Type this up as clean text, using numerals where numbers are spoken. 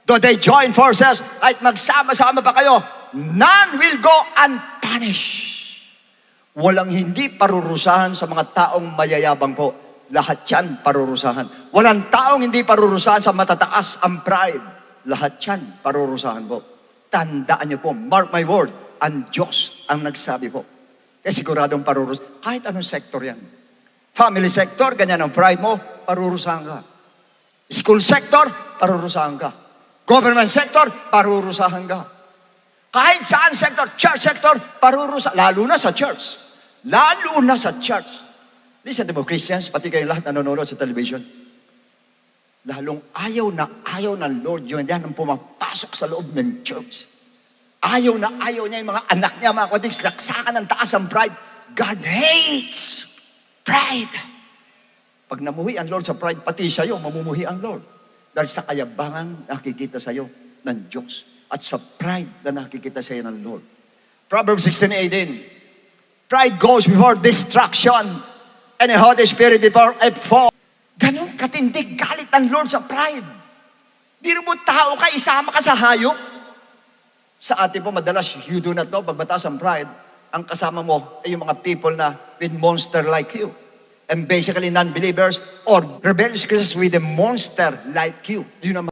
Though they join forces, kahit magsama-sama pa kayo, none will go unpunished. Walang hindi parurusahan sa mga taong mayayabang po. Lahat yan parurusahan. Walang taong hindi parurusahan sa matataas ang pride. Lahat yan parurusahan po. Tandaan niyo po, mark my word, ang Diyos ang nagsabi po. Kaya siguradong parurusahan. Kahit anong sektor yan. Family sector, ganyan ang pride mo, parurusahan ka. School sector, parurusahan ka. Government sector, parurusahan ka. Kahit saan sector, church sector, parurusahan. Lalo na sa church. Lalo na sa church. Listen to mo, Christians, pati kayo lahat nanonood sa television. Lalong ayaw ng Lord yun. Yan ang pumapasok sa loob ng church. Ayaw niya yung mga anak niya, mga kuwating saksakan ng taas ang pride. God hates pride. Pag namuhi ang Lord sa pride, pati sa'yo, mamumuhi ang Lord. Dahil sa kayabangan nakikita sa'yo ng Diyos. At sa pride na nakikita sa'yo ng Lord. Proverbs 16:18. Pride goes before destruction, and a haughty spirit before a fall. Ganon katindig galit ng Lord sa pride. Biro mo tao ka, isama ka sa hayop. Sa atin po, madalas, you do not know, pag mataas ang pride, ang kasama mo ay yung mga people na with monster like you. And basically non-believers or rebellious Christians with a monster like you. Do you know